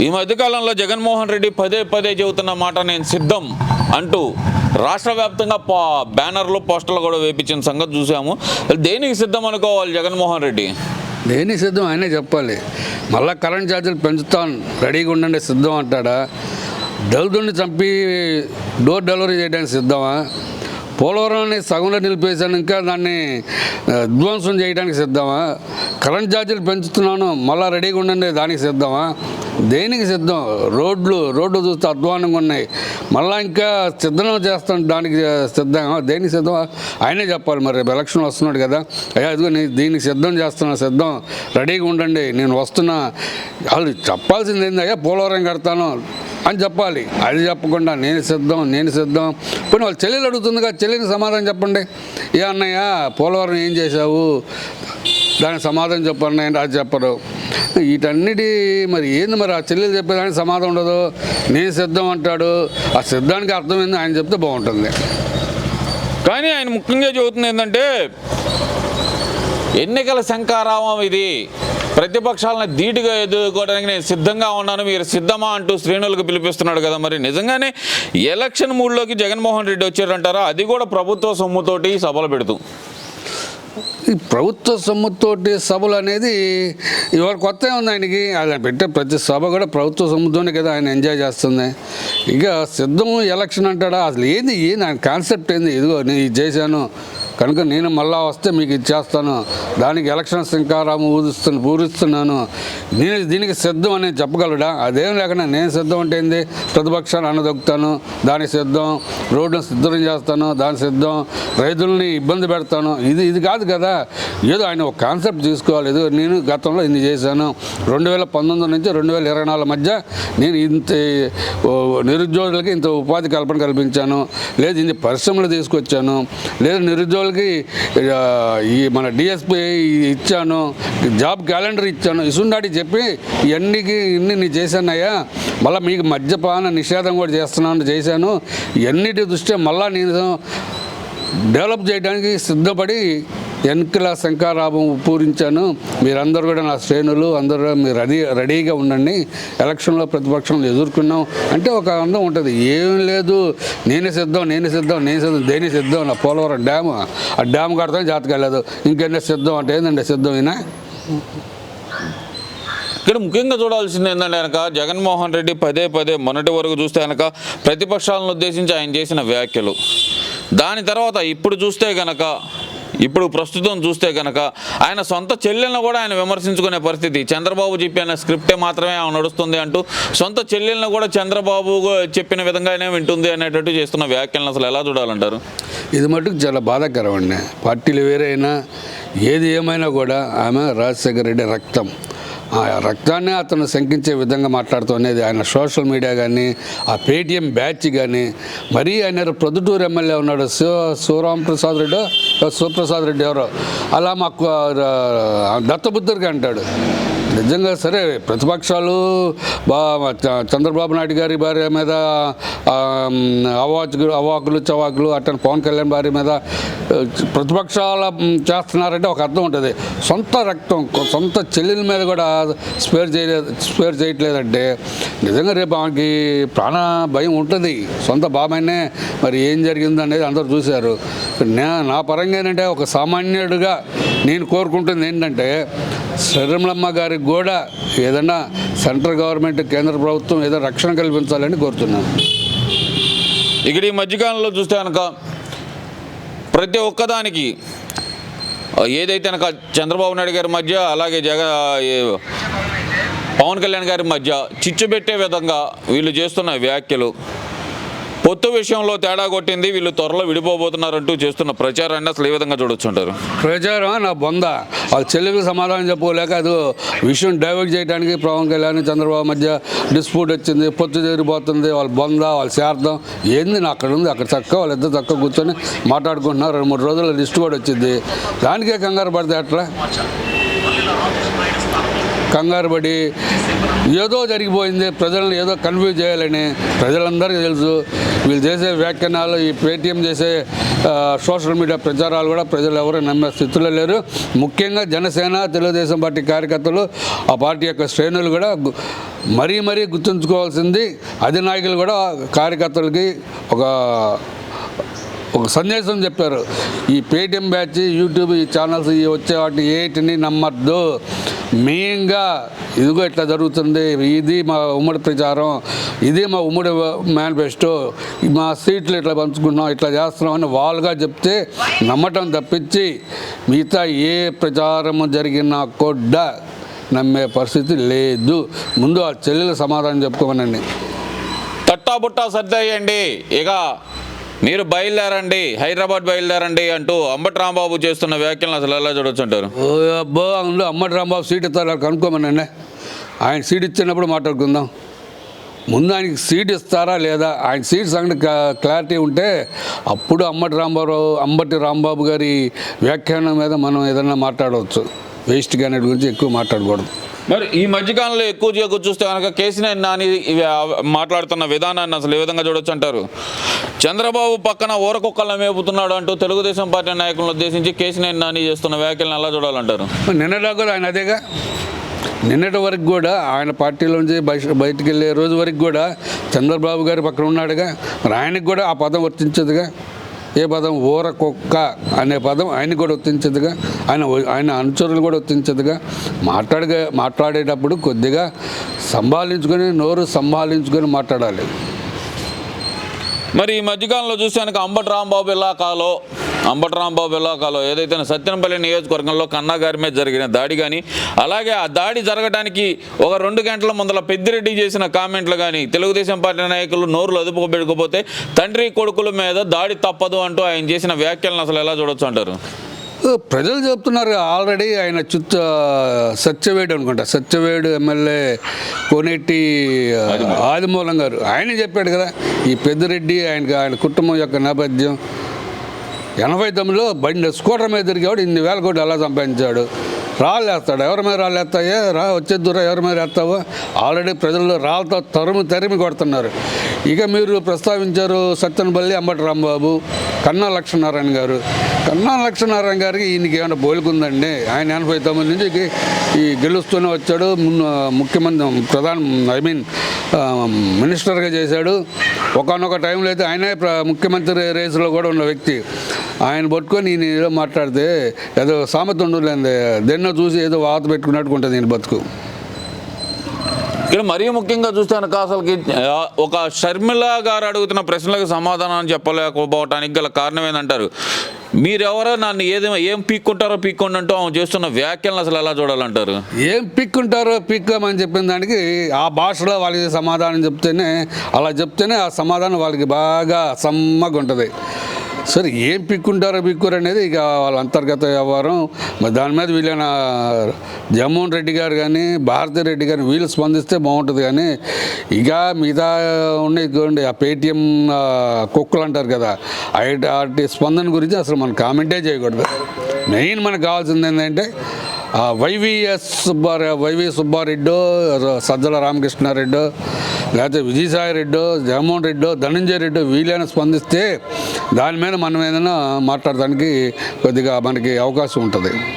ఈ మధ్యకాలంలో జగన్మోహన్ రెడ్డి పదే పదే చెబుతున్న మాట నేను సిద్ధం అంటూ రాష్ట్ర వ్యాప్తంగా బ్యానర్లు పోస్టర్లు కూడా వేపించిన సంగతి చూసాము. దేనికి సిద్ధం అనుకోవాలి జగన్మోహన్ రెడ్డి? దేనికి సిద్ధం ఆయనే చెప్పాలి. మళ్ళీ కరెంట్ ఛార్జీలు పెంచుతాను రెడీగా ఉండండి సిద్ధం అంటాడా? దళితుడిని చంపి డోర్ డెలివరీ చేయడానికి సిద్ధమా? పోలవరాన్ని సగంలో నిలిపేశాను ఇంకా దాన్ని ధ్వంసం చేయడానికి సిద్ధమా? కరెంట్ ఛార్జీలు పెంచుతున్నాను మళ్ళీ రెడీగా ఉండండి దానికి సిద్ధమా? దేనికి సిద్ధం? రోడ్లు చూస్తే అధ్వానంగా ఉన్నాయి, మళ్ళీ ఇంకా సిద్ధం చేస్తాను దానికి సిద్ధమా? దేనికి సిద్ధం ఆయనే చెప్పాలి. మరి ఎలక్షన్ వస్తున్నాడు కదా, అయ్యా ఇదిగో దీనికి సిద్ధం చేస్తున్నా, సిద్ధం రెడీగా ఉండండి నేను వస్తున్నా. వాళ్ళు చెప్పాల్సింది ఏంది, అయ్యా పోలవరం కడతాను అని చెప్పాలి. అది చెప్పకుండా నేను సిద్ధం. పోనీ వాళ్ళు చెల్లెలు అడుగుతుందిగా, చెల్లిని సమాధానం చెప్పండి. ఏ అన్నయ్య పోలవరం ఏం చేశావు దానికి సమాధానం చెప్పండి అంటే అది చెప్పరు. వీటన్నిటి మరి ఏంది మరి ఆ చెల్లెలు చెప్పేదానికి సమాధానం ఉండదు. నేను సిద్ధం అంటాడు, ఆ సిద్ధానికి అర్థం ఏంది ఆయన చెప్తే బాగుంటుంది. కానీ ఆయన ముఖ్యంగా చెబుతుంది ఏంటంటే ఎన్నికల శంఖారావం ఇది, ప్రతిపక్షాలను ధీటుగా ఎదుర్కోవడానికి నేను సిద్ధంగా ఉన్నాను, మీరు సిద్ధమా అంటూ శ్రేణులకు పిలిపిస్తున్నాడు కదా. మరి నిజంగానే ఎలక్షన్ మూడ్లోకి జగన్మోహన్ రెడ్డి వచ్చారంటారా? అది కూడా ప్రభుత్వ సొమ్ముతోటి సభలు పెడుతూ. ఈ ప్రభుత్వ సొమ్ముతోటి సభలు అనేది ఇవాళ కొత్త ఉంది ఆయనకి. ఆయన పెట్టే ప్రతి సభ కూడా ప్రభుత్వ సొమ్ముతోనే కదా ఆయన ఎంజాయ్ చేస్తుంది. ఇక సిద్ధం ఎలక్షన్ అంటాడా? అసలు ఏంది ఆయన కాన్సెప్ట్ ఏంది? ఇదిగో నేను ఇది చేశాను కనుక నేను మళ్ళా వస్తే మీకు ఇచ్చేస్తాను, దానికి ఎలక్షన్ శంఖారాము పూరిస్తున్నాను, నేను దీనికి సిద్ధం అని చెప్పగలడా? అదేం లేకుండా నేను సిద్ధం అంటే ఏంది? ప్రతిపక్షాన్ని అన్నదొక్కుతాను దానికి సిద్ధం, రోడ్లను సిద్ధం చేస్తాను దానికి సిద్ధం, రైతులని ఇబ్బంది పెడతాను, ఇది కాదు కదా. ఏదో ఆయన ఒక కాన్సెప్ట్ తీసుకోవాలి. ఏదో నేను గతంలో ఇన్ని చేశాను, 2019 నుంచి 2024 మధ్య నేను ఇంత నిరుద్యోగులకి ఇంత ఉపాధి కల్పన కల్పించాను, లేదు ఇన్ని పరిశ్రమలు తీసుకొచ్చాను, లేదు నిరుద్యోగులకి ఈ మన డిఎస్పీ ఇచ్చాను, జాబ్ క్యాలెండర్ ఇచ్చాను, ఇసుండాటి చెప్పి ఇన్ని నేను చేశానయ్యా, మళ్ళీ మీకు మద్యపాన నిషేధం కూడా చేశాను, ఎన్నిటి దృష్ట్యా మళ్ళీ నేను డెవలప్ చేయడానికి సిద్ధపడి ఎన్నికల శంఖారావం పూరించాను. మీరందరూ కూడా నా శ్రేణులు అందరూ మీరు రెడీగా ఉండండి, ఎలక్షన్లో ప్రతిపక్షంలో ఎదుర్కొన్నాం అంటే ఒక అందం ఉంటుంది. ఏం లేదు నేనే సిద్ధం దేని సిద్ధం నా పోలవరం డ్యాము, ఆ డ్యామ్ కడతాను జాతకాలేదు, ఇంకెన్నీ సిద్ధం అంటే ఏంటంటే సిద్ధం అయినా. ఇక్కడ ముఖ్యంగా చూడాల్సింది ఏంటంటే కనుక జగన్మోహన్ రెడ్డి పదే మొన్నటి వరకు చూస్తే కనుక ప్రతిపక్షాలను ఉద్దేశించి ఆయన చేసిన వ్యాఖ్యలు, దాని తర్వాత ఇప్పుడు ప్రస్తుతం చూస్తే కనుక ఆయన సొంత చెల్లెలను కూడా ఆయన విమర్శించుకునే పరిస్థితి. చంద్రబాబు చెప్పిన స్క్రిప్టే మాత్రమే ఆమె నడుస్తుంది అంటూ సొంత చెల్లెలను కూడా చంద్రబాబు చెప్పిన విధంగానే వింటుంది అనేటట్టు చేస్తున్న వ్యాఖ్యలను అసలు ఎలా చూడాలంటారు? ఇది మటుకు చాలా బాధాకరం అండి. పార్టీలు వేరైనా ఏది ఏమైనా కూడా ఆమె రాజశేఖర రెడ్డి రక్తం, ఆ రక్తాన్ని అతను శంకించే విధంగా మాట్లాడుతున్నది ఆయన సోషల్ మీడియా కానీ ఆ పేటీఎం బ్యాచ్ కానీ. మరీ ఆయన ప్రొద్దుటూరు ఎమ్మెల్యే ఉన్నాడు శివప్రసాద్ రెడ్డి ఎవరో, అలా మాకు దత్తబుద్ధుడికి అంటాడు. నిజంగా సరే ప్రతిపక్షాలు చంద్రబాబు నాయుడు గారి భార్య మీద అవాకులు చవాకులు అట్టని పవన్ కళ్యాణ్ భార్య మీద ప్రతిపక్షాల చేస్తున్నారంటే ఒక అర్థం ఉంటుంది. సొంత రక్తం సొంత చెల్లెల మీద కూడా స్పేర్ చేయట్లేదంటే నిజంగా రేపు ఆమెకి ప్రాణ భయం ఉంటుంది. సొంత బాబాయినే మరి ఏం జరిగింది అనేది అందరూ చూశారు. నా పరంగా ఏంటంటే ఒక సామాన్యుడిగా నేను కోరుకుంటుంది ఏంటంటే శ్రీరమలమ్మ గారికి కూడా ఏదైనా సెంట్రల్ గవర్నమెంట్ కేంద్ర ప్రభుత్వం ఏదో రక్షణ కల్పించాలని కోరుతున్నాను. ఇక్కడ ఈ మధ్యకాలంలో చూస్తే కనుక ప్రతి ఒక్కదానికి ఏదైతే కనుక చంద్రబాబు నాయుడు గారి మధ్య అలాగే పవన్ కళ్యాణ్ గారి మధ్య చిచ్చు పెట్టే విధంగా వీళ్ళు చేస్తున్న వ్యాఖ్యలు, పొత్తు విషయంలో తేడా కొట్టింది, వీళ్ళు త్వరలో విడిపోబోతున్నారంటూ చేస్తున్న ప్రచారాన్ని అసలు ఏ విధంగా చూడొచ్చు అంటారు? ప్రచారం నా బొంద, వాళ్ళ చెల్లెలకు సమాధానం చెప్పుకోలేక అది విషయం డైవర్ట్ చేయడానికి పవన్ కళ్యాణ్ చంద్రబాబు మధ్య డిస్ప్యూట్ వచ్చింది, పొత్తు జరిగిపోతుంది, వాళ్ళ బొంద వాళ్ళ శార్థం ఏంది నా అక్కడ ఉంది, అక్కడ చక్క వాళ్ళిద్దరు చక్క కూర్చొని మాట్లాడుకుంటున్నారు. 2-3 రోజుల లిస్ట్ కూడా వచ్చింది, దానికే కంగారు పడితే అట్లా కంగారు పడి ఏదో జరిగిపోయింది, ప్రజలను ఏదో కన్ఫ్యూజ్ చేయాలని ప్రజలందరికీ తెలుసు. వీళ్ళు చేసే వ్యాఖ్యానాలు, ఈ పేటీఎం చేసే సోషల్ మీడియా ప్రచారాలు కూడా ప్రజలు ఎవరు నమ్మే స్థితిలో లేరు. ముఖ్యంగా జనసేన తెలుగుదేశం పార్టీ కార్యకర్తలు ఆ పార్టీ యొక్క శ్రేణులు కూడా మరీ గుర్తుంచుకోవాల్సింది, అధినాయకులు కూడా కార్యకర్తలకి ఒక సందేశం చెప్పారు. ఈ పేటిఎం బ్యాచ్, యూట్యూబ్, ఈ ఛానల్స్ వచ్చే వాటిని ఏటిని నమ్మద్దు. మెయిన్గా ఇదిగో ఇట్లా జరుగుతుంది, ఇది మా ఉమ్మడి ప్రచారం, ఇది మా ఉమ్మడి మేనిఫెస్టో, మా సీట్లు ఇట్లా పంచుకున్నాం, ఇట్లా చేస్తున్నాం అని వాళ్ళుగా చెప్తే నమ్మటం తప్పించి మిగతా ఏ ప్రచారం జరిగినా కూడా నమ్మే పరిస్థితి లేదు. ముందు ఆ చెల్లెలు సమాధానం చెప్పుకోమనండి. తట్టాబుట్టా సర్దయ్యండి, ఇక మీరు బయలుదేరండి, హైదరాబాద్ బయలుదేరండి అంటూ అంబటి రాంబాబు చేస్తున్న వ్యాఖ్యలను అసలు ఎలా చూడొచ్చు అంటారు? ఓ అబ్బో, అందులో అంబటి రాంబాబు సీట్ ఇస్తారు కనుక్కోమనండి. ఆయన సీట్ ఇచ్చినప్పుడు మాట్లాడుకుందాం. ముందు ఆయనకి సీట్ ఇస్తారా లేదా, ఆయన సీట్ సంగతి క్లారిటీ ఉంటే అప్పుడు అంబటి రాంబాబు గారి వ్యాఖ్యానం మీద మనం ఏదైనా మాట్లాడవచ్చు. వేస్ట్ క్యాండిడేట్ గురించి ఎక్కువ మాట్లాడకూడదు. మరి ఈ మధ్యకాలంలో ఎక్కువ చూస్తే కనుక కేసీఆర్ నాని మాట్లాడుతున్న విధానాన్ని అసలు ఏ విధంగా చూడొచ్చు అంటారు? చంద్రబాబు పక్కన ఊరకుక్కలను మేపుతున్నాడు అంటూ తెలుగుదేశం పార్టీ నాయకులను ఉద్దేశించి కేసీఆర్ నాని చేస్తున్న వ్యాఖ్యలను ఎలా చూడాలంటారు? నిన్నటి కూడా ఆయన అదేగా, నిన్నటి వరకు కూడా ఆయన పార్టీలోంచి బయటికి వెళ్ళే రోజు వరకు కూడా చంద్రబాబు గారి పక్కన ఉన్నాడుగా. మరి ఆయనకు కూడా ఆ పదం వర్తించదుగా. ఏ పదం? ఊరకుక్క అనే పదం ఆయనకు కూడా వర్తించదుగా, ఆయన అనుచరులు కూడా వర్తించదుగా. మాట్లాడేటప్పుడు కొద్దిగా నోరు సంభాళించుకొని మాట్లాడాలి. మరి ఈ మధ్యకాలంలో చూస్తే కనుక అంబటి రాంబాబు ఇలాకాలో ఏదైతే సత్యనపల్లి నియోజకవర్గంలో కన్నా గారి మీద జరిగిన దాడి కానీ, అలాగే ఆ దాడి జరగడానికి ఒక 2 గంటల ముందల పెద్దిరెడ్డి చేసిన కామెంట్లు కానీ, తెలుగుదేశం పార్టీ నాయకులు నోరులు అదుపుకోబెట్టుకోపోతే తండ్రి కొడుకుల మీద దాడి తప్పదు అంటూ ఆయన చేసిన వ్యాఖ్యలను అసలు ఎలా చూడొచ్చు అంటారు? ప్రజలు చెప్తున్నారు ఆల్రెడీ. ఆయన సత్యవేడు అనుకుంటా, సత్యవేడు ఎమ్మెల్యే కోనేటి ఆదిమూలం గారు ఆయన చెప్పాడు కదా, ఈ పెద్దిరెడ్డి ఆయన కుటుంబం యొక్క నేపథ్యం 89లో స్కూటర్ మీద తిరిగేవాడు 8,000 కోట్లు ఎలా సంపాదించాడు. రాళ్ళేస్తాడు, ఎవరి మీద రాళ్ళేస్తాయో వచ్చేద్దురా, ఎవరి మీద వేస్తావో. ఆల్రెడీ ప్రజల్లో రాళ్ళతో తరిమి కొడుతున్నారు. ఇక మీరు ప్రస్తావించారు సత్యనపల్లి అంబటి రాంబాబు, కన్నా లక్ష్మీనారాయణ గారికి ఈయనకి ఏమైనా పోలికుందండి. ఆయన 89 నుంచి ఈ గెలుస్తూనే వచ్చాడు. ముఖ్యమంత్రి మినిస్టర్గా చేశాడు. ఒకనొక టైంలో అయితే ఆయనే ముఖ్యమంత్రి రేసులో కూడా ఉన్న వ్యక్తి. ఆయన పట్టుకొని ఈయన ఏదో మాట్లాడితే ఏదో సామెత ఉండలేంది, దేన్నో చూసి ఏదో వాత పెట్టుకున్నట్టు ఉంటుంది ఈయన బతుకు. ఇక్కడ మరీ ముఖ్యంగా చూస్తే కనుక అసలుకి ఒక షర్మిల గారు అడుగుతున్న ప్రశ్నలకు సమాధానం చెప్పలేకపోవటానికి గల కారణం ఏంటంటారు? మీరెవరో నన్ను ఏం పీక్కుంటారో అంటూ ఆమె చేస్తున్న వ్యాఖ్యలను అసలు ఎలా చూడాలంటారు? ఏం పీక్కోమని చెప్పిన దానికి ఆ భాషలో వాళ్ళకి సమాధానం అలా చెప్తేనే ఆ సమాధానం వాళ్ళకి బాగా సమ్మగా ఉంటుంది. సరే, ఏం పీక్కోరు అనేది ఇక వాళ్ళ అంతర్గత వ్యవహారం. మరి దాని మీద వీళ్ళైన జగన్మోహన్ రెడ్డి గారు కానీ భారతీ రెడ్డి గారిని వీళ్ళు స్పందిస్తే బాగుంటుంది. కానీ ఇక మిగతా ఉన్నాయి ఆ పేటిఎం కుక్కలు అంటారు కదా, వాటి స్పందన గురించి అసలు మనం కామెంటే చేయకూడదు. మెయిన్ మనకు కావాల్సింది ఏంటంటే వైవి సుబ్బారెడ్డో, సజ్జల రామకృష్ణారెడ్డో, లేకపోతే విజయసాయి రెడ్డో, జగన్మోహన్ రెడ్డో, ధనంజయ రెడ్డో వీళ్ళైనా స్పందిస్తే దాని మీద మనం ఏదైనా మాట్లాడడానికి కొద్దిగా మనకి అవకాశం ఉంటుంది.